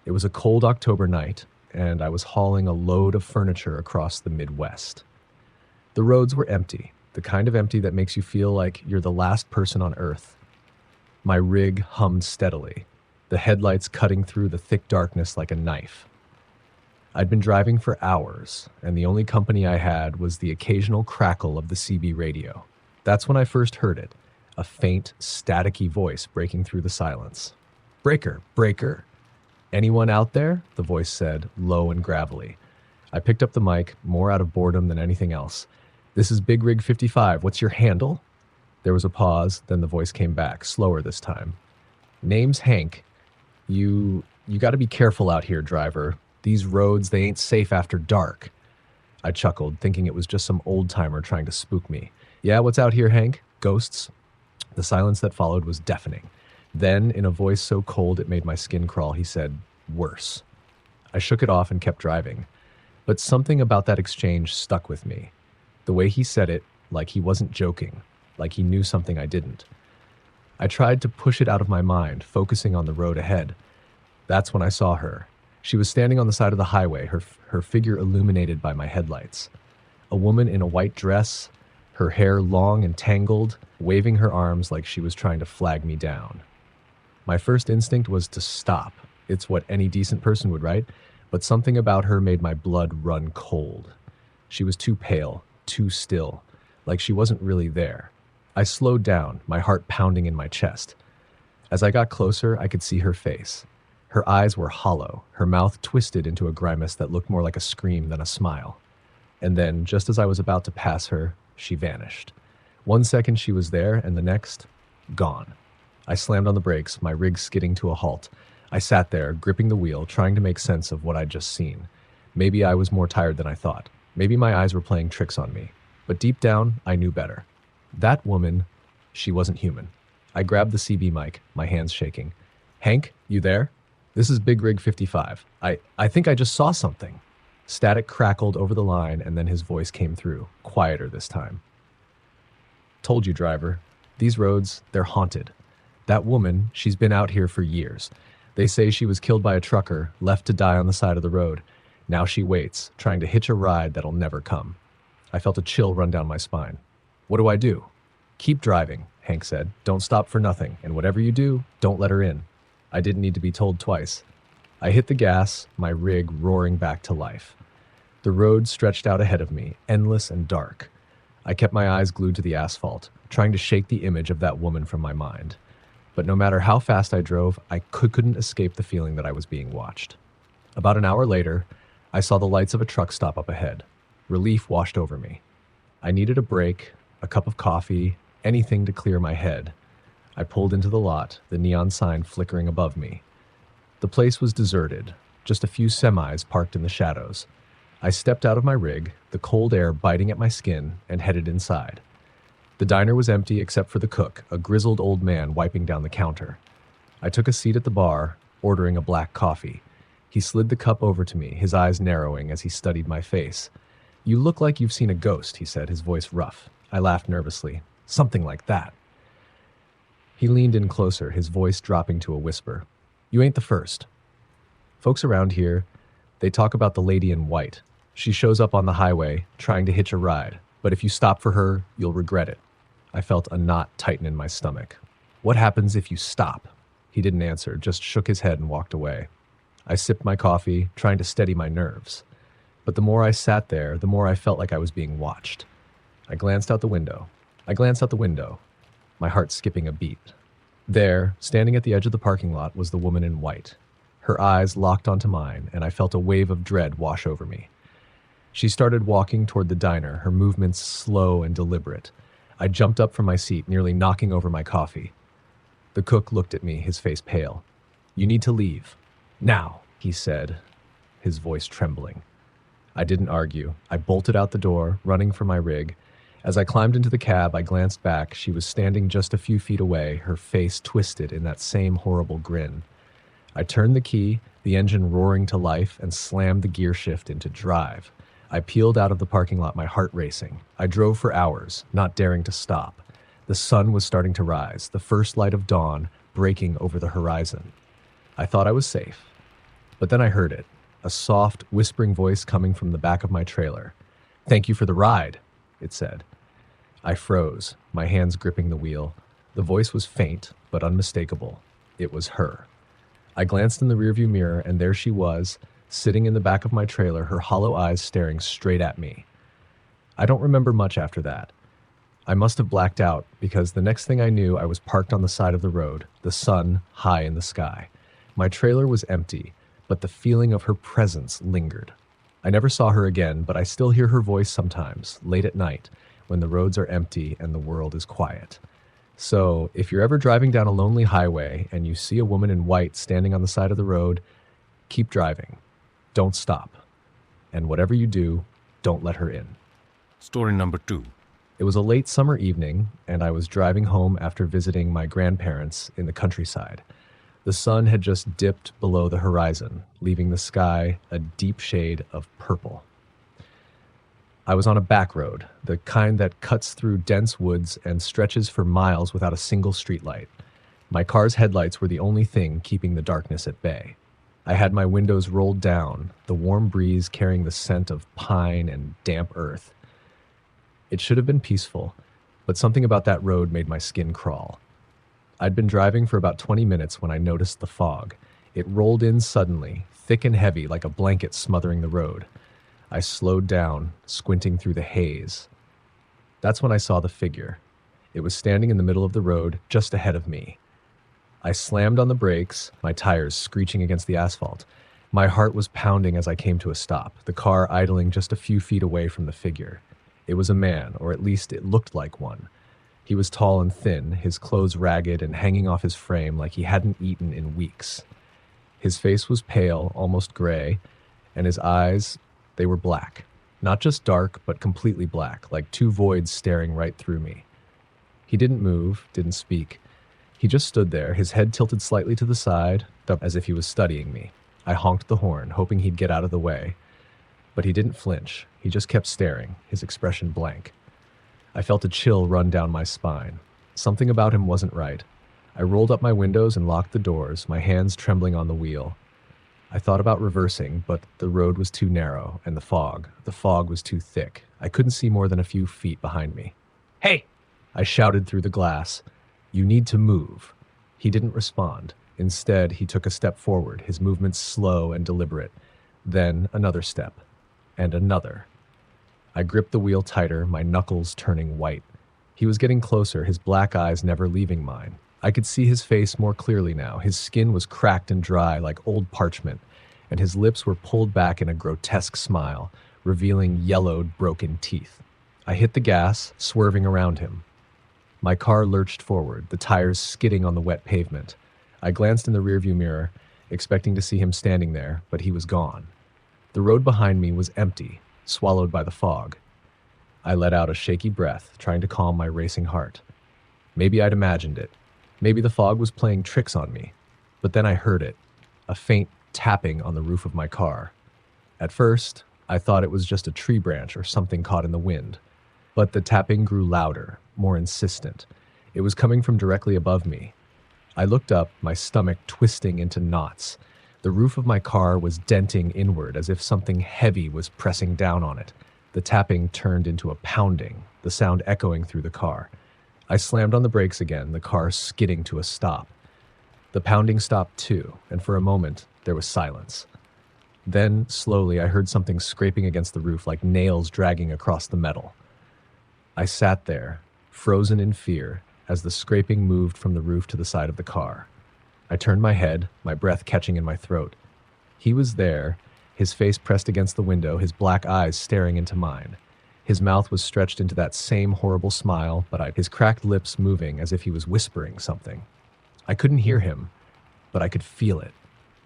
It was a cold October night, and I was hauling a load of furniture across the Midwest. The roads were empty, the kind of empty that makes you feel like you're the last person on Earth. My rig hummed steadily, the headlights cutting through the thick darkness like a knife. I'd been driving for hours, and the only company I had was the occasional crackle of the CB radio. That's when I first heard it, a faint, staticky voice breaking through the silence. "Breaker, breaker." "Anyone out there?" the voice said, low and gravelly. I picked up the mic, more out of boredom than anything else. "This is Big Rig 55. What's your handle?" There was a pause, then the voice came back, slower this time. "Name's Hank. You gotta be careful out here, driver. These roads, they ain't safe after dark." I chuckled, thinking it was just some old-timer trying to spook me. "Yeah, what's out here, Hank? Ghosts?" The silence that followed was deafening. Then, in a voice so cold it made my skin crawl, he said, "Worse." I shook it off and kept driving. But something about that exchange stuck with me. The way he said it, like he wasn't joking, like he knew something I didn't. I tried to push it out of my mind, focusing on the road ahead. That's when I saw her. She was standing on the side of the highway, her figure illuminated by my headlights. A woman in a white dress, her hair long and tangled, waving her arms like she was trying to flag me down. My first instinct was to stop. It's what any decent person would, right? But something about her made my blood run cold. She was too pale, too still, like she wasn't really there. I slowed down, my heart pounding in my chest. As I got closer, I could see her face. Her eyes were hollow, her mouth twisted into a grimace that looked more like a scream than a smile. And then, just as I was about to pass her, she vanished. 1 second she was there, and the next, gone. I slammed on the brakes, my rig skidding to a halt. I sat there, gripping the wheel, trying to make sense of what I'd just seen. Maybe I was more tired than I thought. Maybe my eyes were playing tricks on me. But deep down, I knew better. That woman, she wasn't human. I grabbed the CB mic, my hands shaking. "Hank, you there? This is Big Rig 55. I think I just saw something." Static crackled over the line, and then his voice came through, quieter this time. "Told you, driver. These roads, they're haunted. That woman, she's been out here for years. They say she was killed by a trucker, left to die on the side of the road. Now she waits, trying to hitch a ride that'll never come." I felt a chill run down my spine. "What do I do?" "Keep driving," Hank said. "Don't stop for nothing, and whatever you do, don't let her in." I didn't need to be told twice. I hit the gas, my rig roaring back to life. The road stretched out ahead of me, endless and dark. I kept my eyes glued to the asphalt, trying to shake the image of that woman from my mind. But no matter how fast I drove, I couldn't escape the feeling that I was being watched. About an hour later, I saw the lights of a truck stop up ahead. Relief washed over me. I needed a break, a cup of coffee, anything to clear my head. I pulled into the lot, the neon sign flickering above me. The place was deserted, just a few semis parked in the shadows. I stepped out of my rig, the cold air biting at my skin, and headed inside. The diner was empty except for the cook, a grizzled old man wiping down the counter. I took a seat at the bar, ordering a black coffee. He slid the cup over to me, his eyes narrowing as he studied my face. "You look like you've seen a ghost," he said, his voice rough. I laughed nervously. "Something like that." He leaned in closer, his voice dropping to a whisper. "You ain't the first. Folks around here, they talk about the lady in white. She shows up on the highway, trying to hitch a ride, but if you stop for her, you'll regret it." I felt a knot tighten in my stomach. "What happens if you stop?" He didn't answer, just shook his head and walked away. I sipped my coffee, trying to steady my nerves. But the more I sat there, the more I felt like I was being watched. I glanced out the window. My heart skipping a beat. There, standing at the edge of the parking lot, was the woman in white. Her eyes locked onto mine, and I felt a wave of dread wash over me. She started walking toward the diner, her movements slow and deliberate. I jumped up from my seat, nearly knocking over my coffee. The cook looked at me, his face pale. "You need to leave. Now," he said, his voice trembling. I didn't argue. I bolted out the door, running for my rig. As I climbed into the cab, I glanced back. She was standing just a few feet away, her face twisted in that same horrible grin. I turned the key, the engine roaring to life, and slammed the gear shift into drive. I peeled out of the parking lot, my heart racing. I drove for hours, not daring to stop. The sun was starting to rise, the first light of dawn breaking over the horizon. I thought I was safe. But then I heard it, a soft, whispering voice coming from the back of my trailer. "Thank you for the ride," it said. I froze, my hands gripping the wheel. The voice was faint, but unmistakable. It was her. I glanced in the rearview mirror, and there she was, sitting in the back of my trailer, her hollow eyes staring straight at me. I don't remember much after that. I must have blacked out, because the next thing I knew, I was parked on the side of the road, the sun high in the sky. My trailer was empty, but the feeling of her presence lingered. I never saw her again, but I still hear her voice sometimes, late at night, when the roads are empty and the world is quiet. So, if you're ever driving down a lonely highway and you see a woman in white standing on the side of the road, keep driving. Don't stop. And whatever you do, don't let her in. Story number 2. It was a late summer evening, and I was driving home after visiting my grandparents in the countryside. The sun had just dipped below the horizon, leaving the sky a deep shade of purple. I was on a back road, the kind that cuts through dense woods and stretches for miles without a single streetlight. My car's headlights were the only thing keeping the darkness at bay. I had my windows rolled down, the warm breeze carrying the scent of pine and damp earth. It should have been peaceful, but something about that road made my skin crawl. I'd been driving for about 20 minutes when I noticed the fog. It rolled in suddenly, thick and heavy like a blanket smothering the road. I slowed down, squinting through the haze. That's when I saw the figure. It was standing in the middle of the road, just ahead of me. I slammed on the brakes, my tires screeching against the asphalt. My heart was pounding as I came to a stop, the car idling just a few feet away from the figure. It was a man, or at least it looked like one. He was tall and thin, his clothes ragged and hanging off his frame like he hadn't eaten in weeks. His face was pale, almost gray, and his eyes, they were black. Not just dark, but completely black, like two voids staring right through me. He didn't move, didn't speak. He just stood there, his head tilted slightly to the side, as if he was studying me. I honked the horn, hoping he'd get out of the way. But he didn't flinch. He just kept staring, his expression blank. I felt a chill run down my spine. Something about him wasn't right. I rolled up my windows and locked the doors, my hands trembling on the wheel. I thought about reversing, but the road was too narrow, and the fog was too thick. I couldn't see more than a few feet behind me. "Hey!" I shouted through the glass. "You need to move." He didn't respond. Instead, he took a step forward, his movements slow and deliberate. Then another step, and another. I gripped the wheel tighter, my knuckles turning white. He was getting closer, his black eyes never leaving mine. I could see his face more clearly now. His skin was cracked and dry like old parchment, and his lips were pulled back in a grotesque smile, revealing yellowed, broken teeth. I hit the gas, swerving around him. My car lurched forward, the tires skidding on the wet pavement. I glanced in the rearview mirror, expecting to see him standing there, but he was gone. The road behind me was empty, swallowed by the fog. I let out a shaky breath, trying to calm my racing heart. Maybe I'd imagined it. Maybe the fog was playing tricks on me. But then I heard it, a faint tapping on the roof of my car. At first, I thought it was just a tree branch or something caught in the wind. But the tapping grew louder, more insistent. It was coming from directly above me. I looked up, my stomach twisting into knots. The roof of my car was denting inward as if something heavy was pressing down on it. The tapping turned into a pounding, the sound echoing through the car. I slammed on the brakes again, the car skidding to a stop. The pounding stopped too, and for a moment, there was silence. Then, slowly, I heard something scraping against the roof like nails dragging across the metal. I sat there, frozen in fear, as the scraping moved from the roof to the side of the car. I turned my head, my breath catching in my throat. He was there, his face pressed against the window, his black eyes staring into mine. His mouth was stretched into that same horrible smile, but his cracked lips moving as if he was whispering something. I couldn't hear him, but I could feel it,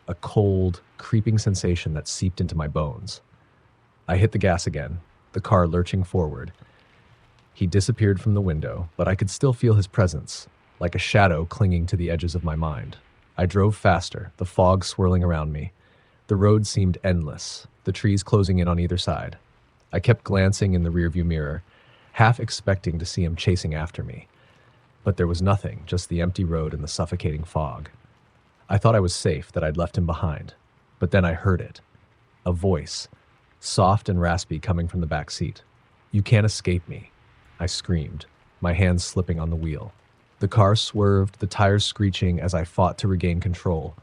a cold, creeping sensation that seeped into my bones. I hit the gas again, the car lurching forward. He disappeared from the window, but I could still feel his presence, like a shadow clinging to the edges of my mind. I drove faster, the fog swirling around me. The road seemed endless, the trees closing in on either side. I kept glancing in the rearview mirror, half expecting to see him chasing after me. But there was nothing, just the empty road and the suffocating fog. I thought I was safe, that I'd left him behind. But then I heard it. A voice, soft and raspy, coming from the back seat. "You can't escape me," I screamed, my hands slipping on the wheel. The car swerved, the tires screeching as I fought to regain control.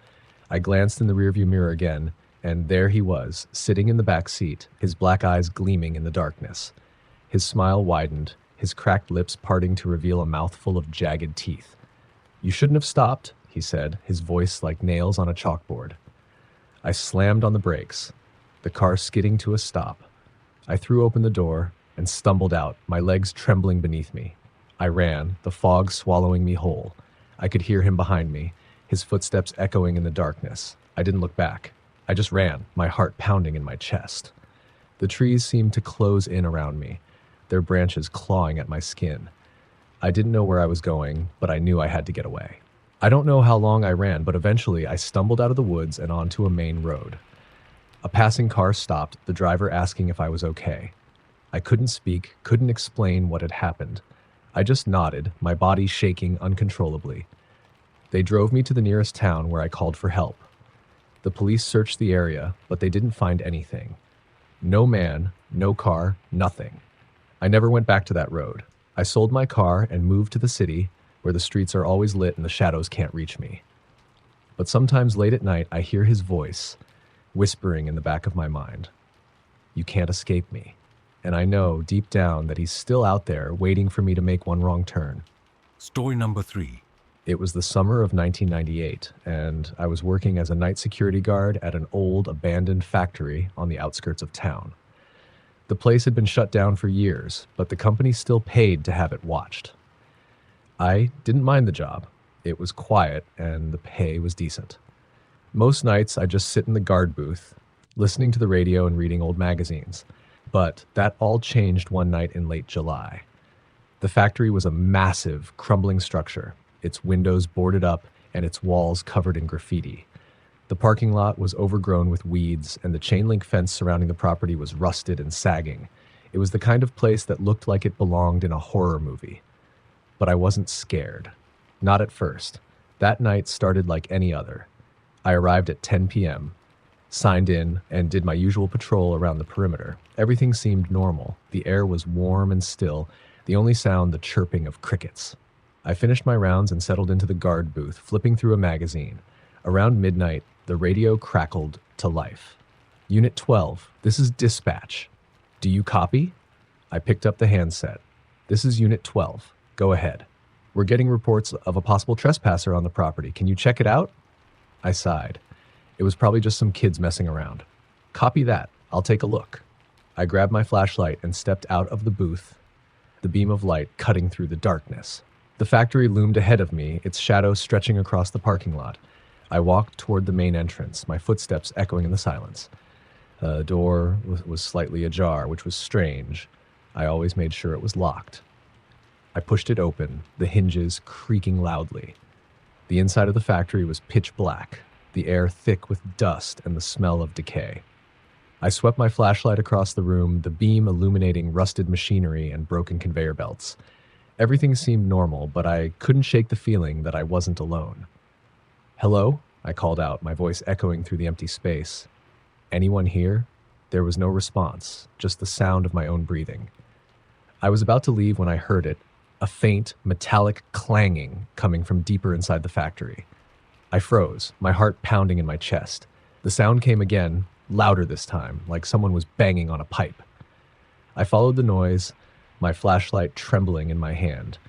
I glanced in the rearview mirror again, and there he was, sitting in the back seat, his black eyes gleaming in the darkness. His smile widened, his cracked lips parting to reveal a mouthful of jagged teeth. "You shouldn't have stopped," he said, his voice like nails on a chalkboard. I slammed on the brakes, the car skidding to a stop. I threw open the door and stumbled out, my legs trembling beneath me. I ran, the fog swallowing me whole. I could hear him behind me, his footsteps echoing in the darkness. I didn't look back. I just ran, my heart pounding in my chest. The trees seemed to close in around me, their branches clawing at my skin. I didn't know where I was going, but I knew I had to get away. I don't know how long I ran, but eventually I stumbled out of the woods and onto a main road. A passing car stopped, the driver asking if I was okay. I couldn't speak, couldn't explain what had happened. I just nodded, my body shaking uncontrollably. They drove me to the nearest town where I called for help. The police searched the area, but they didn't find anything. No man, no car, nothing. I never went back to that road. I sold my car and moved to the city, where the streets are always lit and the shadows can't reach me. But sometimes late at night, I hear his voice, whispering in the back of my mind. "You can't escape me." And I know deep down that he's still out there waiting for me to make one wrong turn. Story number 3. It was the summer of 1998, and I was working as a night security guard at an old, abandoned factory on the outskirts of town. The place had been shut down for years, but the company still paid to have it watched. I didn't mind the job. It was quiet, and the pay was decent. Most nights, I just sit in the guard booth, listening to the radio and reading old magazines. But that all changed one night in late July. The factory was a massive, crumbling structure, its windows boarded up and its walls covered in graffiti. The parking lot was overgrown with weeds, and the chain-link fence surrounding the property was rusted and sagging. It was the kind of place that looked like it belonged in a horror movie. But I wasn't scared. Not at first. That night started like any other. I arrived at 10 p.m., signed in, and did my usual patrol around the perimeter. Everything seemed normal. The air was warm and still, the only sound the chirping of crickets. I finished my rounds and settled into the guard booth, flipping through a magazine. Around midnight, the radio crackled to life. "Unit 12, this is dispatch. Do you copy?" I picked up the handset. "This is Unit 12. Go ahead. We're getting reports of a possible trespasser on the property. Can you check it out?" I sighed. It was probably just some kids messing around. "Copy that. I'll take a look." I grabbed my flashlight and stepped out of the booth, the beam of light cutting through the darkness. The factory loomed ahead of me, its shadow stretching across the parking lot. I walked toward the main entrance, my footsteps echoing in the silence. The door was slightly ajar, which was strange. I always made sure it was locked. I pushed it open, the hinges creaking loudly. The inside of the factory was pitch black, the air thick with dust and the smell of decay. I swept my flashlight across the room, the beam illuminating rusted machinery and broken conveyor belts. Everything seemed normal, but I couldn't shake the feeling that I wasn't alone. "Hello?" I called out, my voice echoing through the empty space. "Anyone here?" There was no response, just the sound of my own breathing. I was about to leave when I heard it, a faint, metallic clanging coming from deeper inside the factory. I froze, my heart pounding in my chest. The sound came again, louder this time, like someone was banging on a pipe. I followed the noise, my flashlight trembling in my hand.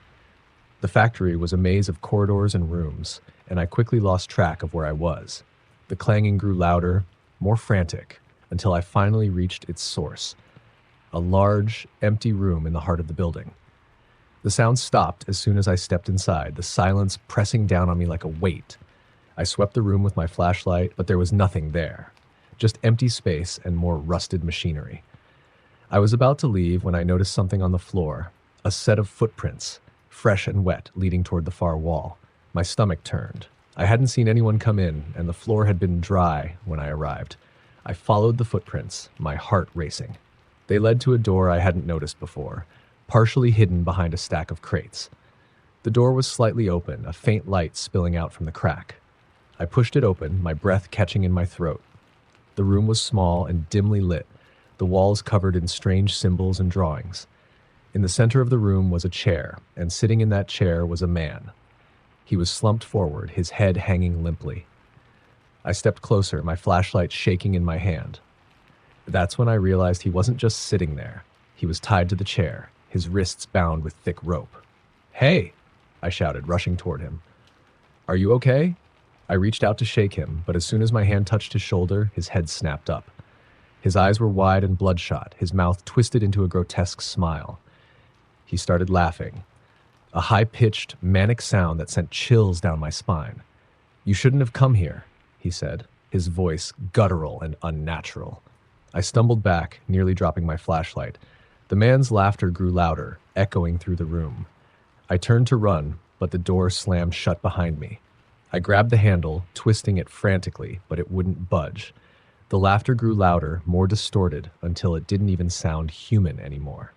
The factory was a maze of corridors and rooms, and I quickly lost track of where I was. The clanging grew louder, more frantic, until I finally reached its source, a large, empty room in the heart of the building. The sound stopped as soon as I stepped inside, the silence pressing down on me like a weight. I swept the room with my flashlight, but there was nothing there, just empty space and more rusted machinery. I was about to leave when I noticed something on the floor, a set of footprints, fresh and wet, leading toward the far wall. My stomach turned. I hadn't seen anyone come in, and the floor had been dry when I arrived. I followed the footprints, my heart racing. They led to a door I hadn't noticed before, partially hidden behind a stack of crates. The door was slightly open, a faint light spilling out from the crack. I pushed it open, my breath catching in my throat. The room was small and dimly lit, the walls covered in strange symbols and drawings. In the center of the room was a chair, and sitting in that chair was a man. He was slumped forward, his head hanging limply. I stepped closer, my flashlight shaking in my hand. That's when I realized he wasn't just sitting there. He was tied to the chair, his wrists bound with thick rope. "Hey!" I shouted, rushing toward him. "Are you okay?" I reached out to shake him, but as soon as my hand touched his shoulder, his head snapped up. His eyes were wide and bloodshot, his mouth twisted into a grotesque smile. He started laughing, a high-pitched, manic sound that sent chills down my spine. "You shouldn't have come here," he said, his voice guttural and unnatural. I stumbled back, nearly dropping my flashlight. The man's laughter grew louder, echoing through the room. I turned to run, but the door slammed shut behind me. I grabbed the handle, twisting it frantically, but it wouldn't budge. The laughter grew louder, more distorted, until it didn't even sound human anymore.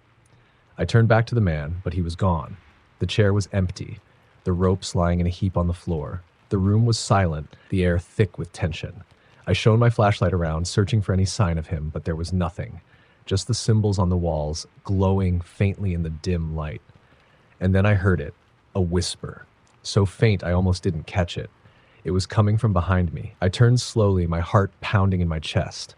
I turned back to the man, but he was gone. The chair was empty, the ropes lying in a heap on the floor. The room was silent, the air thick with tension. I shone my flashlight around, searching for any sign of him, but there was nothing. Just the symbols on the walls, glowing faintly in the dim light. And then I heard it, a whisper. So faint I almost didn't catch it. It was coming from behind me. I turned slowly, my heart pounding in my chest.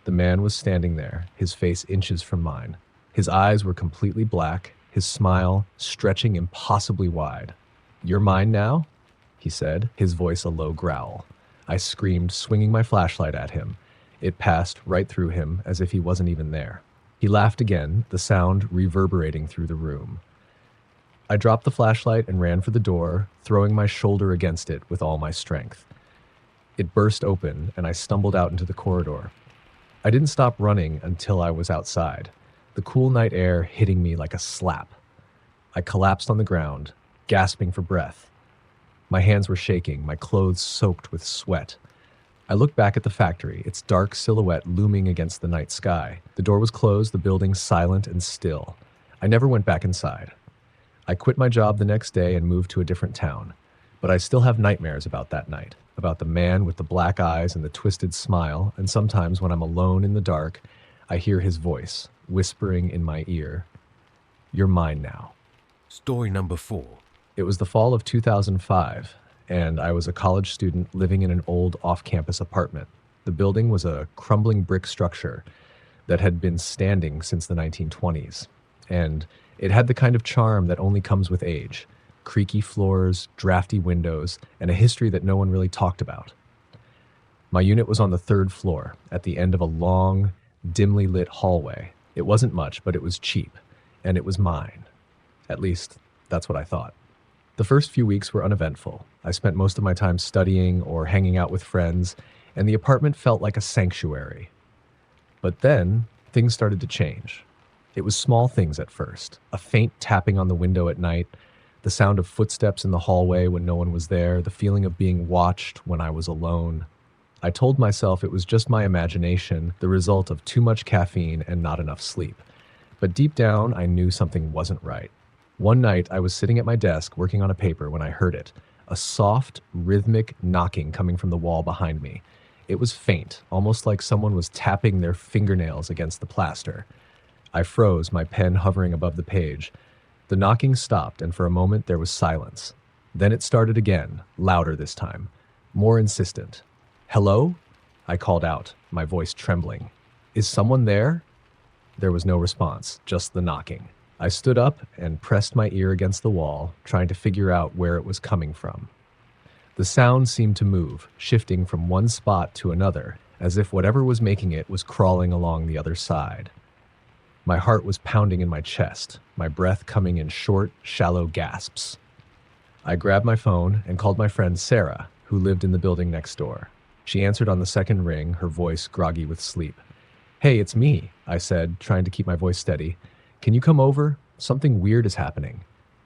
The man was standing there, his face inches from mine. His eyes were completely black, his smile stretching impossibly wide. "You're mine now?" he said, his voice a low growl. I screamed, swinging my flashlight at him. It passed right through him, as if he wasn't even there. He laughed again, the sound reverberating through the room. I dropped the flashlight and ran for the door, throwing my shoulder against it with all my strength. It burst open, and I stumbled out into the corridor. I didn't stop running until I was outside, the cool night air hitting me like a slap. I collapsed on the ground, gasping for breath. My hands were shaking, my clothes soaked with sweat. I looked back at the factory, its dark silhouette looming against the night sky. The door was closed, the building silent and still. I never went back inside. I quit my job the next day and moved to a different town. But I still have nightmares about that night, about the man with the black eyes and the twisted smile, and sometimes when I'm alone in the dark, I hear his voice, whispering in my ear, "You're mine now." Story number 4. It was the fall of 2005, and I was a college student living in an old off-campus apartment. The building was a crumbling brick structure that had been standing since the 1920s, and it had the kind of charm that only comes with age: creaky floors, drafty windows, and a history that no one really talked about. My unit was on the 3rd floor, at the end of a long, dimly lit hallway. It wasn't much, but it was cheap, and it was mine. At least, that's what I thought. The first few weeks were uneventful. I spent most of my time studying or hanging out with friends, and the apartment felt like a sanctuary. But then, things started to change. It was small things at first: a faint tapping on the window at night, the sound of footsteps in the hallway when no one was there, the feeling of being watched when I was alone. I told myself it was just my imagination, the result of too much caffeine and not enough sleep. But deep down, I knew something wasn't right. One night, I was sitting at my desk working on a paper when I heard it, a soft, rhythmic knocking coming from the wall behind me. It was faint, almost like someone was tapping their fingernails against the plaster. I froze, my pen hovering above the page. The knocking stopped, and for a moment there was silence. Then it started again, louder this time, more insistent. "Hello?" I called out, my voice trembling. "Is someone there?" There was no response, just the knocking. I stood up and pressed my ear against the wall, trying to figure out where it was coming from. The sound seemed to move, shifting from one spot to another, as if whatever was making it was crawling along the other side. My heart was pounding in my chest, my breath coming in short, shallow gasps. I grabbed my phone and called my friend Sarah, who lived in the building next door. She answered on the second ring, her voice groggy with sleep. "Hey, it's me," I said, trying to keep my voice steady. "Can you come over? Something weird is happening."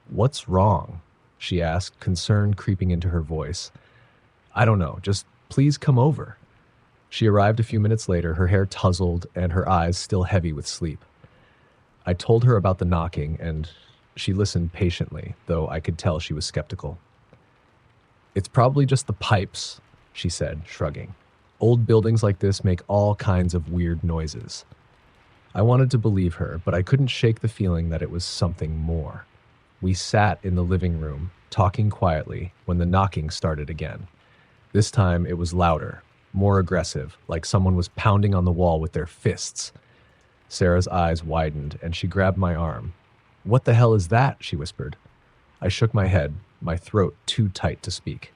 "What's wrong?" she asked, concern creeping into her voice. "I don't know, just please come over." She arrived a few minutes later, her hair tousled and her eyes still heavy with sleep. I told her about the knocking, and she listened patiently, though I could tell she was skeptical. "It's probably just the pipes," she said, shrugging. Old buildings like this make all kinds of weird noises. I wanted to believe her, but I couldn't shake the feeling that it was something more. We sat in the living room, talking quietly, when the knocking started again. This time it was louder, more aggressive, like someone was pounding on the wall with their fists. Sarah's eyes widened, and she grabbed my arm. "What the hell is that?" she whispered. I shook my head, my throat too tight to speak.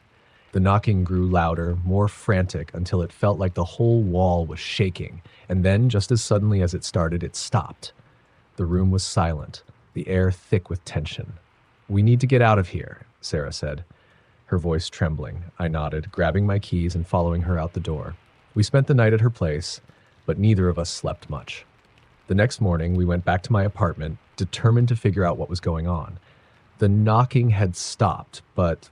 The knocking grew louder, more frantic, until it felt like the whole wall was shaking, and then, just as suddenly as it started, it stopped. The room was silent, the air thick with tension. "We need to get out of here," Sarah said, her voice trembling. I nodded, grabbing my keys and following her out the door. We spent the night at her place, but neither of us slept much. The next morning, we went back to my apartment, determined to figure out what was going on. The knocking had stopped, but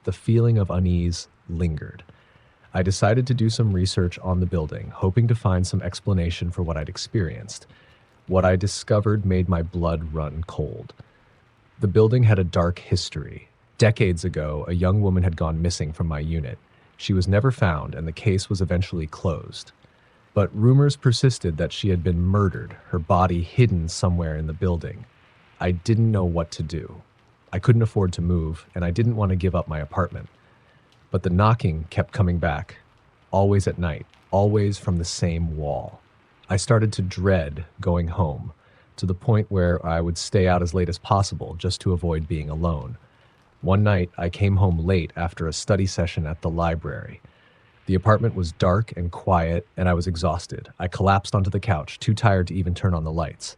the feeling of unease lingered. I decided to do some research on the building, hoping to find some explanation for what I'd experienced. What I discovered made my blood run cold. The building had a dark history. Decades ago, a young woman had gone missing from my unit. She was never found, and the case was eventually closed. But rumors persisted that she had been murdered, her body hidden somewhere in the building. I didn't know what to do. I couldn't afford to move, and I didn't want to give up my apartment. But the knocking kept coming back, always at night, always from the same wall. I started to dread going home, to the point where I would stay out as late as possible just to avoid being alone. One night, I came home late after a study session at the library. The apartment was dark and quiet, and I was exhausted. I collapsed onto the couch, too tired to even turn on the lights.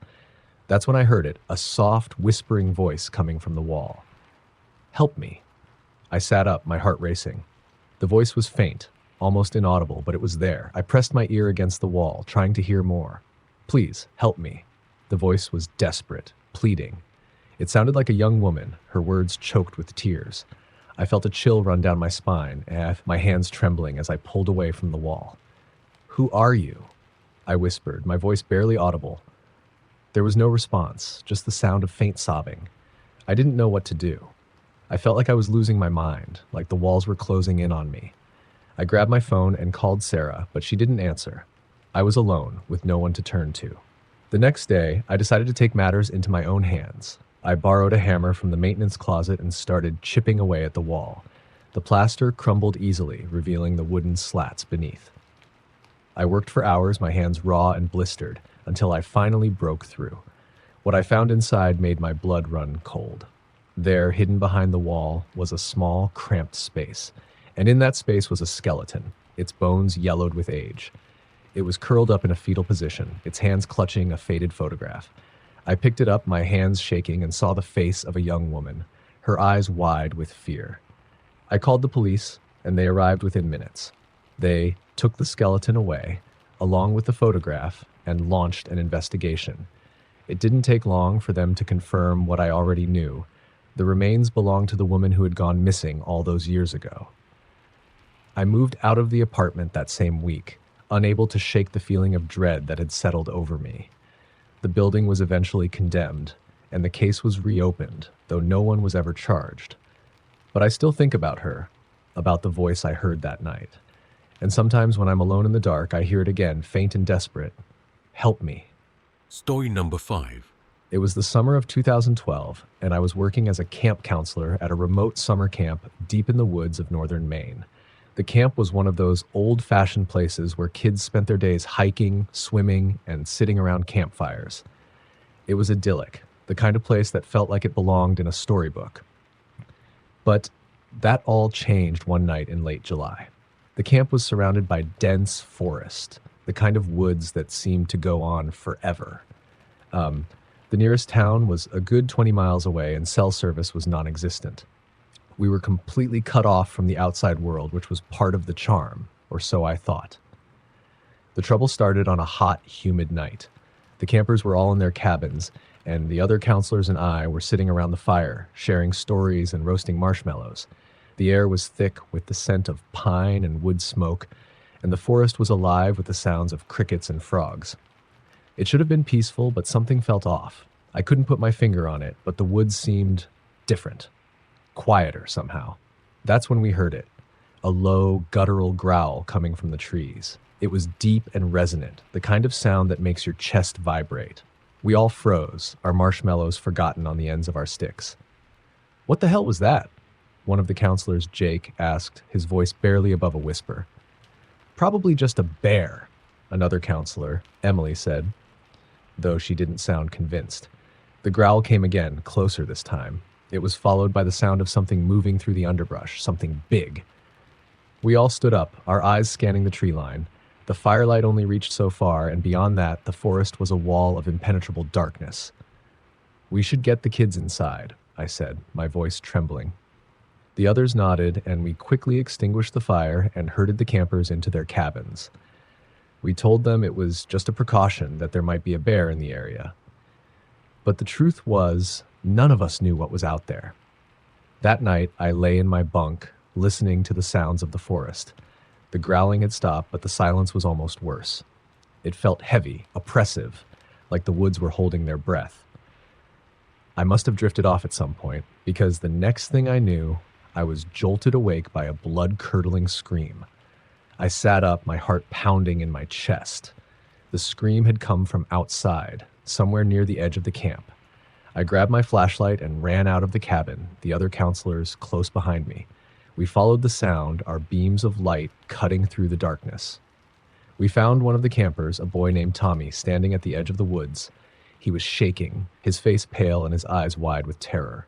That's when I heard it, a soft, whispering voice coming from the wall. "Help me." I sat up, my heart racing. The voice was faint, almost inaudible, but it was there. I pressed my ear against the wall, trying to hear more. "Please, help me." The voice was desperate, pleading. It sounded like a young woman, her words choked with tears. I felt a chill run down my spine, and my hands trembling as I pulled away from the wall. "Who are you?" I whispered, my voice barely audible. There was no response, just the sound of faint sobbing. I didn't know what to do. I felt like I was losing my mind, like the walls were closing in on me. I grabbed my phone and called Sarah, but she didn't answer. I was alone, with no one to turn to. The next day, I decided to take matters into my own hands. I borrowed a hammer from the maintenance closet and started chipping away at the wall. The plaster crumbled easily, revealing the wooden slats beneath. I worked for hours, my hands raw and blistered, until I finally broke through. What I found inside made my blood run cold. There, hidden behind the wall, was a small, cramped space, and in that space was a skeleton, its bones yellowed with age. It was curled up in a fetal position, its hands clutching a faded photograph. I picked it up, my hands shaking, and saw the face of a young woman, her eyes wide with fear. I called the police, and they arrived within minutes. They took the skeleton away, along with the photograph, and launched an investigation. It didn't take long for them to confirm what I already knew. The remains belonged to the woman who had gone missing all those years ago. I moved out of the apartment that same week, unable to shake the feeling of dread that had settled over me. The building was eventually condemned, and the case was reopened, though no one was ever charged. But I still think about her, about the voice I heard that night. And sometimes when I'm alone in the dark, I hear it again, faint and desperate. "Help me." Story number 5. It was the summer of 2012, and I was working as a camp counselor at a remote summer camp deep in the woods of northern Maine. The camp was one of those old-fashioned places where kids spent their days hiking, swimming, and sitting around campfires. It was idyllic, the kind of place that felt like it belonged in a storybook. But that all changed one night in late July. The camp was surrounded by dense forest, the kind of woods that seemed to go on forever. The nearest town was a good 20 miles away, and cell service was non-existent. We were completely cut off from the outside world, which was part of the charm, or so I thought. The trouble started on a hot, humid night. The campers were all in their cabins, and the other counselors and I were sitting around the fire, sharing stories and roasting marshmallows. The air was thick with the scent of pine and wood smoke, and the forest was alive with the sounds of crickets and frogs. It should have been peaceful, but something felt off. I couldn't put my finger on it, but the woods seemed different. Quieter somehow. That's when we heard it. a low, guttural growl coming from the trees. It was deep and resonant, the kind of sound that makes your chest vibrate. We all froze, our marshmallows forgotten on the ends of our sticks. "What the hell was that?" One of the counselors, Jake, asked, his voice barely above a whisper. "Probably just a bear," another counselor, Emily, said, though she didn't sound convinced. The growl came again, closer this time. It was followed by the sound of something moving through the underbrush, something big. We all stood up, our eyes scanning the tree line. The firelight only reached so far, and beyond that, the forest was a wall of impenetrable darkness. "We should get the kids inside," I said, my voice trembling. The others nodded, and we quickly extinguished the fire and herded the campers into their cabins. We told them it was just a precaution, that there might be a bear in the area. But the truth was, none of us knew what was out there. That night, I lay in my bunk, listening to the sounds of the forest. The growling had stopped, but the silence was almost worse. It felt heavy, oppressive, like the woods were holding their breath. I must have drifted off at some point, because the next thing I knew, I was jolted awake by a blood-curdling scream. I sat up, my heart pounding in my chest. The scream had come from outside, somewhere near the edge of the camp. I grabbed my flashlight and ran out of the cabin, the other counselors close behind me. We followed the sound, our beams of light cutting through the darkness. We found one of the campers, a boy named Tommy, standing at the edge of the woods. He was shaking, his face pale and his eyes wide with terror.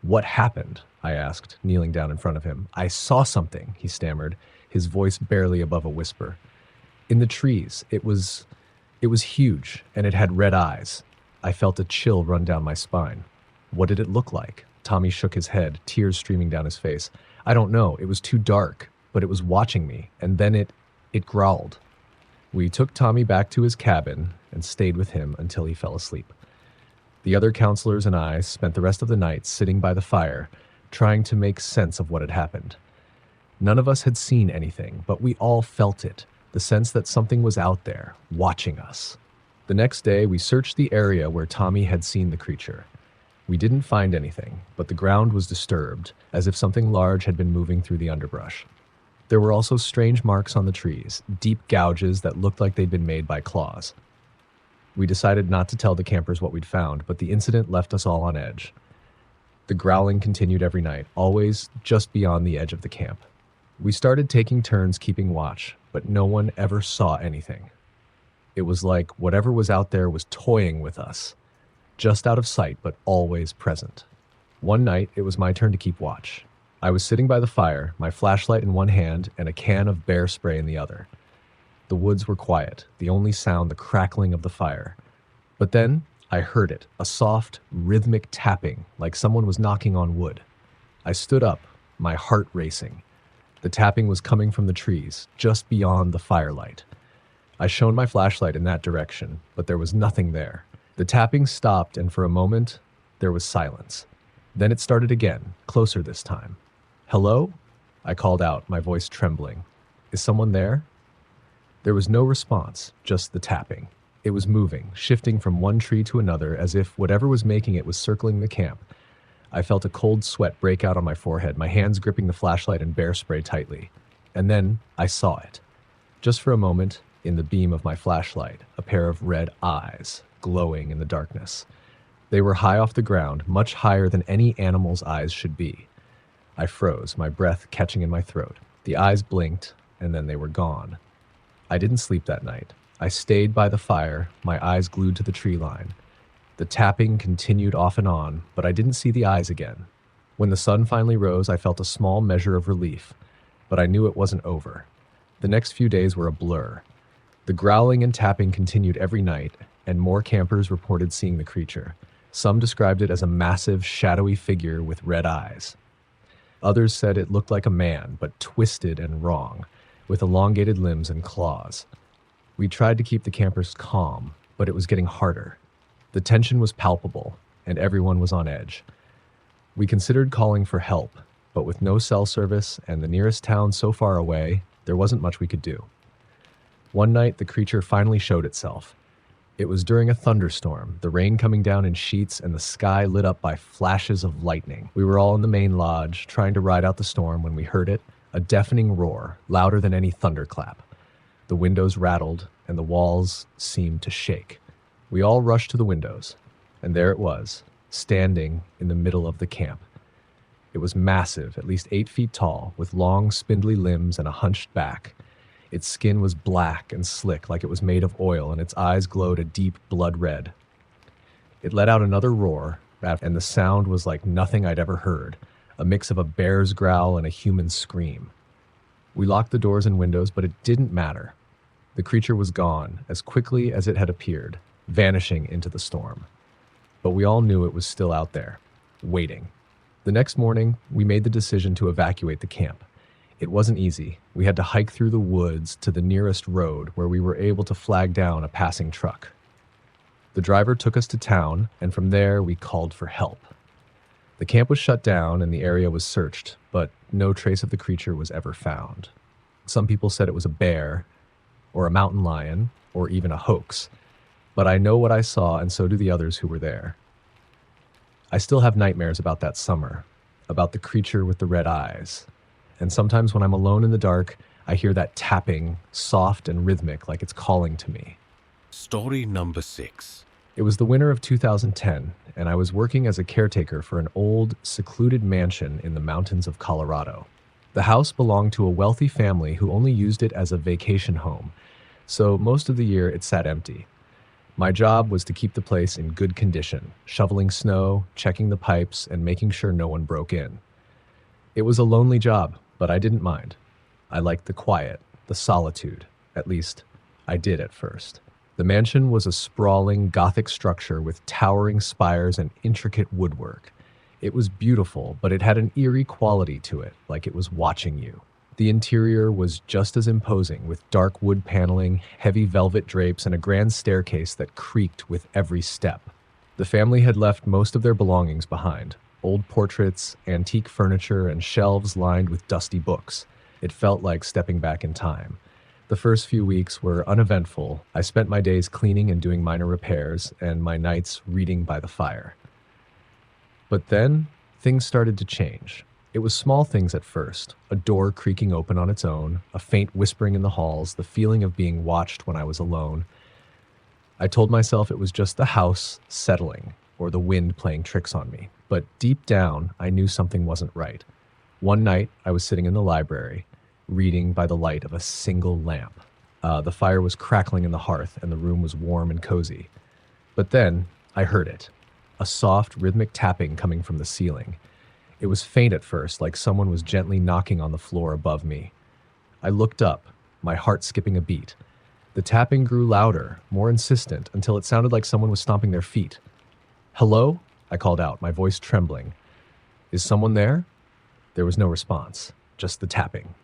"What happened?" I asked, kneeling down in front of him. "I saw something," he stammered, his voice barely above a whisper. "In the trees. It was huge, and it had red eyes." I felt a chill run down my spine. "What did it look like?" Tommy shook his head, tears streaming down his face. "I don't know. It was too dark, but it was watching me, and then it growled." We took Tommy back to his cabin and stayed with him until he fell asleep. The other counselors and I spent the rest of the night sitting by the fire, trying to make sense of what had happened. None of us had seen anything, but we all felt it, the sense that something was out there, watching us. The next day, we searched the area where Tommy had seen the creature. We didn't find anything, but the ground was disturbed, as if something large had been moving through the underbrush. There were also strange marks on the trees, deep gouges that looked like they'd been made by claws. We decided not to tell the campers what we'd found, but the incident left us all on edge. The growling continued every night, always just beyond the edge of the camp. We started taking turns keeping watch, but no one ever saw anything. It was like whatever was out there was toying with us, just out of sight but always present. One night, it was my turn to keep watch. I was sitting by the fire, my flashlight in one hand and a can of bear spray in the other. The woods were quiet, the only sound the crackling of the fire. But then, I heard it, a soft, rhythmic tapping, like someone was knocking on wood. I stood up, my heart racing. The tapping was coming from the trees, just beyond the firelight. I shone my flashlight in that direction, but there was nothing there. The tapping stopped, and for a moment, there was silence. Then it started again, closer this time. "Hello?" I called out, my voice trembling. "Is someone there?" There was no response, just the tapping. It was moving, shifting from one tree to another as if whatever was making it was circling the camp. I felt a cold sweat break out on my forehead, my hands gripping the flashlight and bear spray tightly. And then I saw it. Just for a moment, in the beam of my flashlight, a pair of red eyes, glowing in the darkness. They were high off the ground, much higher than any animal's eyes should be. I froze, my breath catching in my throat. The eyes blinked, and then they were gone. I didn't sleep that night. I stayed by the fire, my eyes glued to the tree line. The tapping continued off and on, but I didn't see the eyes again. When the sun finally rose, I felt a small measure of relief, but I knew it wasn't over. The next few days were a blur. The growling and tapping continued every night, and more campers reported seeing the creature. Some described it as a massive, shadowy figure with red eyes. Others said it looked like a man, but twisted and wrong, with elongated limbs and claws. We tried to keep the campers calm, but it was getting harder. The tension was palpable, and everyone was on edge. We considered calling for help, but with no cell service and the nearest town so far away, there wasn't much we could do. One night, the creature finally showed itself. It was during a thunderstorm, the rain coming down in sheets and the sky lit up by flashes of lightning. We were all in the main lodge, trying to ride out the storm when we heard it, A deafening roar, louder than any thunderclap. The windows rattled, and the walls seemed to shake. We all rushed to the windows, and there it was, standing in the middle of the camp. It was massive, at least 8 feet tall, with long, spindly limbs and a hunched back. Its skin was black and slick like it was made of oil, and its eyes glowed a deep blood red. It let out another roar, and the sound was like nothing I'd ever heard, a mix of a bear's growl and a human scream. We locked the doors and windows, but it didn't matter. The creature was gone as quickly as it had appeared, vanishing into the storm. But we all knew it was still out there, waiting. The next morning, we made the decision to evacuate the camp. It wasn't easy. We had to hike through the woods to the nearest road where we were able to flag down a passing truck. The driver took us to town, and from there we called for help. The camp was shut down and the area was searched, but no trace of the creature was ever found. Some people said it was a bear, or a mountain lion, or even a hoax. But I know what I saw, and so do the others who were there. I still have nightmares about that summer, about the creature with the red eyes. And sometimes when I'm alone in the dark, I hear that tapping, soft and rhythmic, like it's calling to me. Story number 6. It was the winter of 2010, and I was working as a caretaker for an old, secluded mansion in the mountains of Colorado. The house belonged to a wealthy family who only used it as a vacation home, so most of the year it sat empty. My job was to keep the place in good condition, shoveling snow, checking the pipes, and making sure no one broke in. It was a lonely job, but I didn't mind. I liked the quiet, the solitude. At least, I did at first. The mansion was a sprawling, Gothic structure with towering spires and intricate woodwork. It was beautiful, but it had an eerie quality to it, like it was watching you. The interior was just as imposing, with dark wood paneling, heavy velvet drapes, and a grand staircase that creaked with every step. The family had left most of their belongings behind: old portraits, antique furniture, and shelves lined with dusty books. It felt like stepping back in time. The first few weeks were uneventful. I spent my days cleaning and doing minor repairs, and my nights reading by the fire. But then, things started to change. It was small things at first: a door creaking open on its own, a faint whispering in the halls, the feeling of being watched when I was alone. I told myself it was just the house settling, or the wind playing tricks on me. But deep down, I knew something wasn't right. One night, I was sitting in the library, reading by the light of a single lamp. The fire was crackling in the hearth, and the room was warm and cozy. But then, I heard it. A soft, rhythmic tapping coming from the ceiling. It was faint at first, like someone was gently knocking on the floor above me. I looked up, my heart skipping a beat. The tapping grew louder, more insistent, until it sounded like someone was stomping their feet. "Hello?" I called out, my voice trembling. "Is someone there?" There was no response, just the tapping.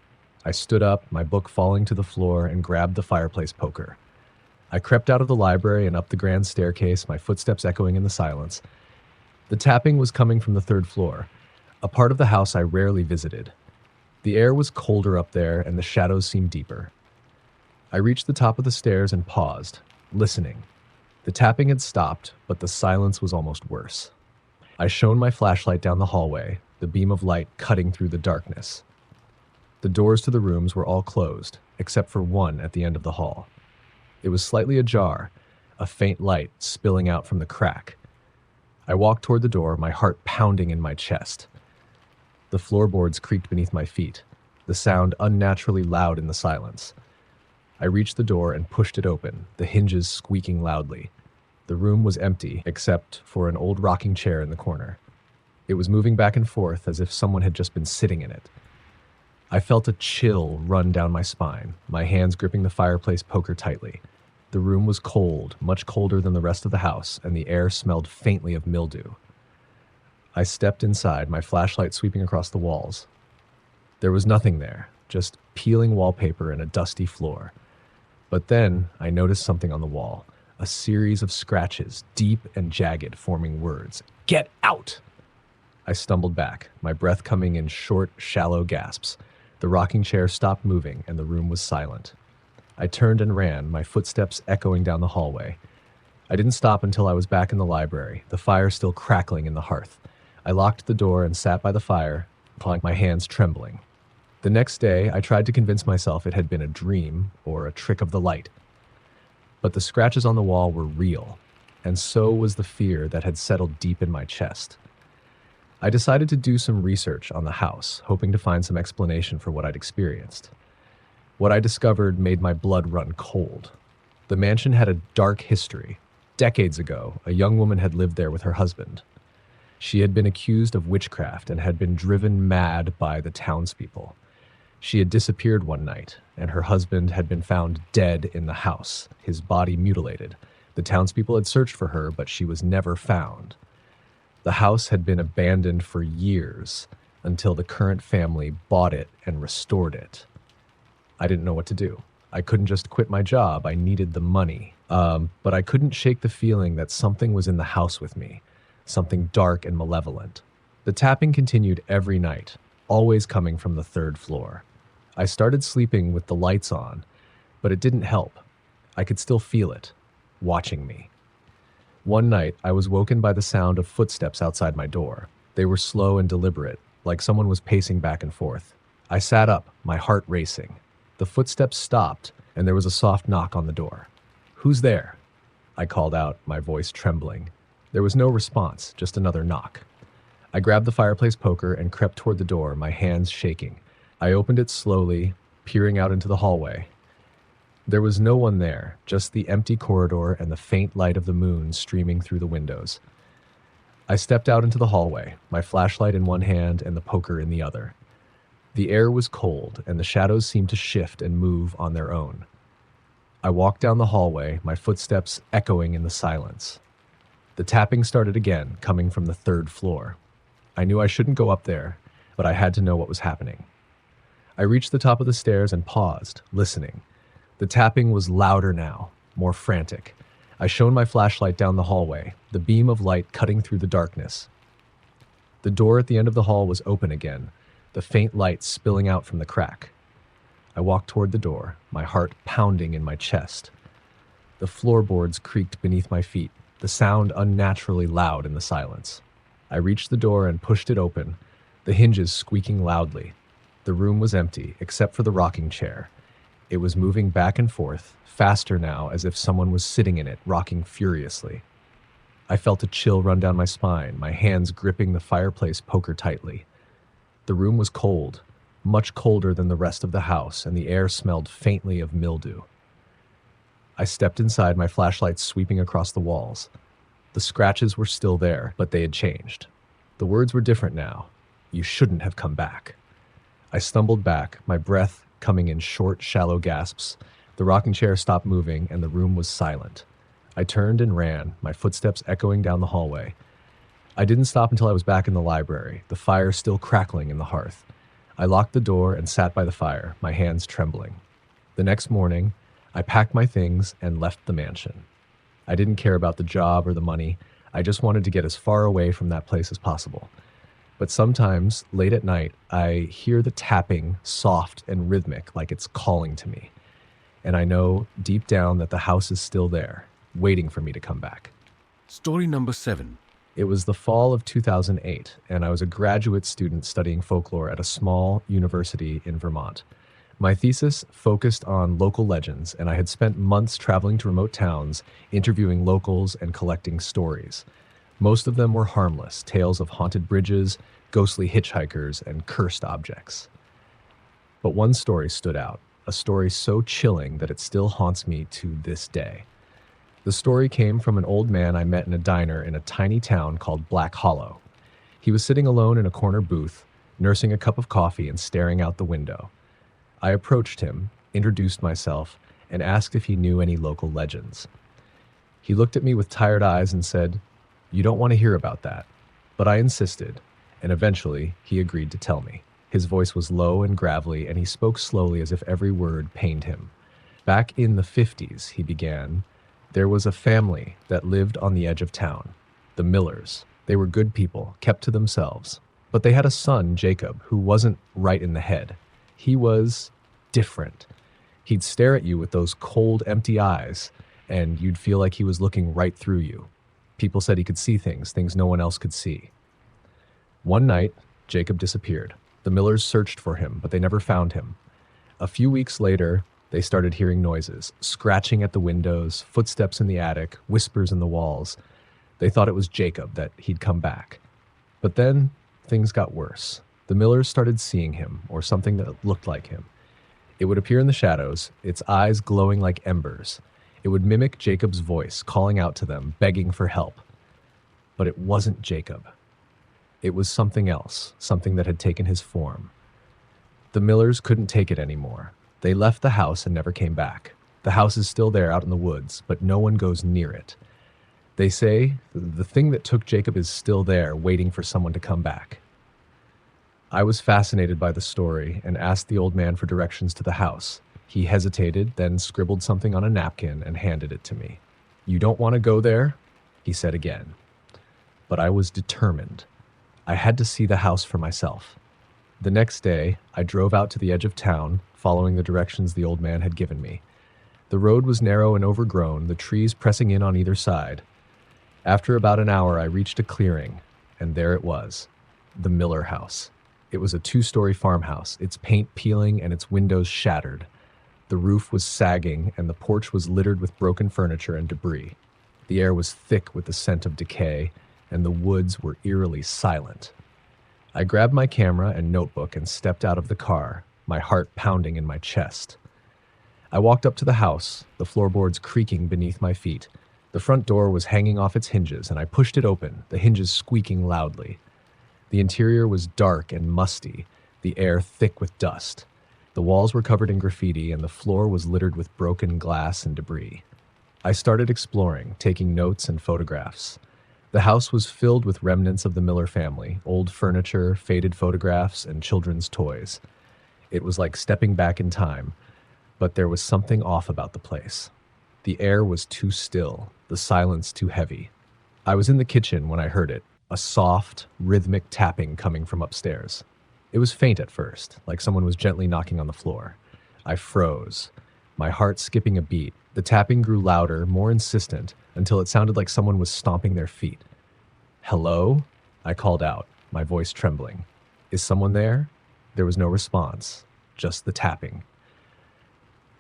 I stood up, my book falling to the floor, and grabbed the fireplace poker. I crept out of the library and up the grand staircase, my footsteps echoing in the silence. The tapping was coming from the 3rd floor, a part of the house I rarely visited. The air was colder up there, and the shadows seemed deeper. I reached the top of the stairs and paused, listening. The tapping had stopped, but the silence was almost worse. I shone my flashlight down the hallway, the beam of light cutting through the darkness. The doors to the rooms were all closed, except for one at the end of the hall. It was slightly ajar, a faint light spilling out from the crack. I walked toward the door, my heart pounding in my chest. The floorboards creaked beneath my feet, the sound unnaturally loud in the silence. I reached the door and pushed it open, the hinges squeaking loudly. The room was empty, except for an old rocking chair in the corner. It was moving back and forth as if someone had just been sitting in it. I felt a chill run down my spine, my hands gripping the fireplace poker tightly. The room was cold, much colder than the rest of the house, and the air smelled faintly of mildew. I stepped inside, my flashlight sweeping across the walls. There was nothing there, just peeling wallpaper and a dusty floor. But then I noticed something on the wall, a series of scratches, deep and jagged, forming words. "Get out!" I stumbled back, my breath coming in short, shallow gasps. The rocking chair stopped moving, and the room was silent. I turned and ran, my footsteps echoing down the hallway. I didn't stop until I was back in the library, the fire still crackling in the hearth. I locked the door and sat by the fire, my hands trembling. The next day, I tried to convince myself it had been a dream or a trick of the light. But the scratches on the wall were real, and so was the fear that had settled deep in my chest. I decided to do some research on the house, hoping to find some explanation for what I'd experienced. What I discovered made my blood run cold. The mansion had a dark history. Decades ago, a young woman had lived there with her husband. She had been accused of witchcraft and had been driven mad by the townspeople. She had disappeared one night, and her husband had been found dead in the house, his body mutilated. The townspeople had searched for her, but she was never found. The house had been abandoned for years until the current family bought it and restored it. I didn't know what to do. I couldn't just quit my job. I needed the money. But I couldn't shake the feeling that something was in the house with me, something dark and malevolent. The tapping continued every night, always coming from the third floor. I started sleeping with the lights on, but it didn't help. I could still feel it, watching me. One night, I was woken by the sound of footsteps outside my door. They were slow and deliberate, like someone was pacing back and forth. I sat up, my heart racing. The footsteps stopped, and there was a soft knock on the door. "Who's there?" I called out, my voice trembling. There was no response, just another knock. I grabbed the fireplace poker and crept toward the door, my hands shaking. I opened it slowly, peering out into the hallway. There was no one there, just the empty corridor and the faint light of the moon streaming through the windows. I stepped out into the hallway, my flashlight in one hand and the poker in the other. The air was cold, and the shadows seemed to shift and move on their own. I walked down the hallway, my footsteps echoing in the silence. The tapping started again, coming from the third floor. I knew I shouldn't go up there, but I had to know what was happening. I reached the top of the stairs and paused, listening. The tapping was louder now, more frantic. I shone my flashlight down the hallway, the beam of light cutting through the darkness. The door at the end of the hall was open again, the faint light spilling out from the crack. I walked toward the door, my heart pounding in my chest. The floorboards creaked beneath my feet, the sound unnaturally loud in the silence. I reached the door and pushed it open, the hinges squeaking loudly. The room was empty, except for the rocking chair. It was moving back and forth, faster now, as if someone was sitting in it, rocking furiously. I felt a chill run down my spine, my hands gripping the fireplace poker tightly. The room was cold, much colder than the rest of the house, and the air smelled faintly of mildew. I stepped inside, my flashlight sweeping across the walls. The scratches were still there, but they had changed. The words were different now. "You shouldn't have come back." I stumbled back, my breath coming in short, shallow gasps. The rocking chair stopped moving, and the room was silent. I turned and ran, my footsteps echoing down the hallway. I didn't stop until I was back in the library, the fire still crackling in the hearth. I locked the door and sat by the fire, my hands trembling. The next morning, I packed my things and left the mansion. I didn't care about the job or the money. I just wanted to get as far away from that place as possible. But sometimes, late at night, I hear the tapping, soft and rhythmic, like it's calling to me. And I know deep down that the house is still there, waiting for me to come back. Story number 7. It was the fall of 2008, and I was a graduate student studying folklore at a small university in Vermont. My thesis focused on local legends, and I had spent months traveling to remote towns, interviewing locals and collecting stories. Most of them were harmless, tales of haunted bridges, ghostly hitchhikers, and cursed objects. But one story stood out, a story so chilling that it still haunts me to this day. The story came from an old man I met in a diner in a tiny town called Black Hollow. He was sitting alone in a corner booth, nursing a cup of coffee and staring out the window. I approached him, introduced myself, and asked if he knew any local legends. He looked at me with tired eyes and said, "You don't want to hear about that." But I insisted, and eventually he agreed to tell me. His voice was low and gravelly, and he spoke slowly as if every word pained him. "Back in the 50s, he began, there was a family that lived on the edge of town, the Millers. They were good people, kept to themselves. But they had a son, Jacob, who wasn't right in the head. He was different. He'd stare at you with those cold, empty eyes, and you'd feel like he was looking right through you. People said he could see things no one else could see. One night, Jacob disappeared. The Millers searched for him, but they never found him. A few weeks later, they started hearing noises, scratching at the windows, footsteps in the attic, whispers in the walls. They thought it was Jacob, that he'd come back. But then things got worse. The Millers started seeing him, or something that looked like him. It would appear in the shadows, its eyes glowing like embers. It would mimic Jacob's voice, calling out to them, begging for help. But it wasn't Jacob. It was something else, something that had taken his form. The Millers couldn't take it anymore. They left the house and never came back. The house is still there out in the woods, but no one goes near it. They say the thing that took Jacob is still there, waiting for someone to come back. I was fascinated by the story and asked the old man for directions to the house. He hesitated, then scribbled something on a napkin and handed it to me. "You don't want to go there?" he said again. But I was determined. I had to see the house for myself. The next day, I drove out to the edge of town, following the directions the old man had given me. The road was narrow and overgrown, the trees pressing in on either side. After about an hour, I reached a clearing, and there it was, the Miller house. It was a 2-story farmhouse, its paint peeling and its windows shattered. The roof was sagging, and the porch was littered with broken furniture and debris. The air was thick with the scent of decay, and the woods were eerily silent. I grabbed my camera and notebook and stepped out of the car, my heart pounding in my chest. I walked up to the house, the floorboards creaking beneath my feet. The front door was hanging off its hinges, and I pushed it open, the hinges squeaking loudly. The interior was dark and musty, the air thick with dust. The walls were covered in graffiti, and the floor was littered with broken glass and debris. I started exploring, taking notes and photographs. The house was filled with remnants of the Miller family, old furniture, faded photographs, and children's toys. It was like stepping back in time, but there was something off about the place. The air was too still, the silence too heavy. I was in the kitchen when I heard it, a soft, rhythmic tapping coming from upstairs. It was faint at first, like someone was gently knocking on the floor. I froze, my heart skipping a beat. The tapping grew louder, more insistent, until it sounded like someone was stomping their feet. "Hello?" I called out, my voice trembling. "Is someone there?" There was no response, just the tapping.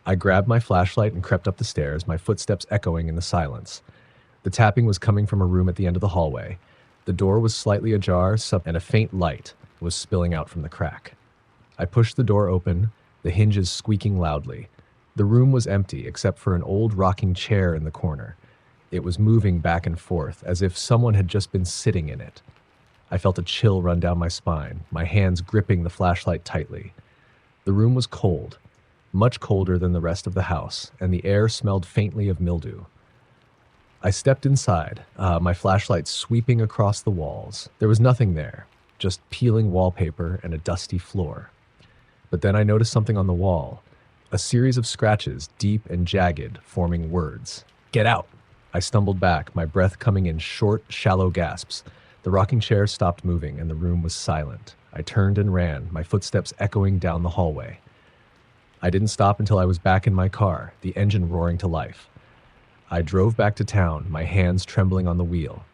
I grabbed my flashlight and crept up the stairs, my footsteps echoing in the silence. The tapping was coming from a room at the end of the hallway. The door was slightly ajar, and a faint light was spilling out from the crack. I pushed the door open, the hinges squeaking loudly. The room was empty, except for an old rocking chair in the corner. It was moving back and forth, as if someone had just been sitting in it. I felt a chill run down my spine, my hands gripping the flashlight tightly. The room was cold, much colder than the rest of the house, and the air smelled faintly of mildew. I stepped inside, my flashlight sweeping across the walls. There was nothing there, just peeling wallpaper and a dusty floor. But then I noticed something on the wall, a series of scratches, deep and jagged, forming words. "Get out!" I stumbled back, my breath coming in short, shallow gasps. The rocking chair stopped moving, and the room was silent. I turned and ran, my footsteps echoing down the hallway. I didn't stop until I was back in my car, the engine roaring to life. I drove back to town, my hands trembling on the wheel.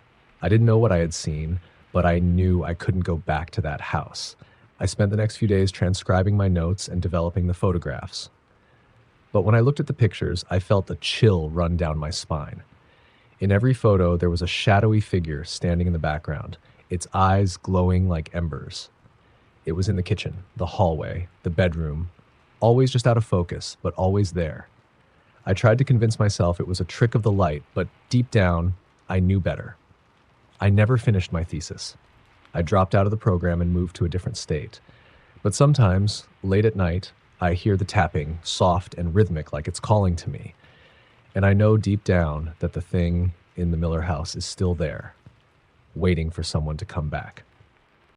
I didn't know what I had seen, but I knew I couldn't go back to that house. I spent the next few days transcribing my notes and developing the photographs. But when I looked at the pictures, I felt a chill run down my spine. In every photo, there was a shadowy figure standing in the background, its eyes glowing like embers. It was in the kitchen, the hallway, the bedroom, always just out of focus, but always there. I tried to convince myself it was a trick of the light, but deep down, I knew better. I never finished my thesis. I dropped out of the program and moved to a different state. But sometimes, late at night, I hear the tapping, soft and rhythmic like it's calling to me. And I know deep down that the thing in the Miller house is still there, waiting for someone to come back.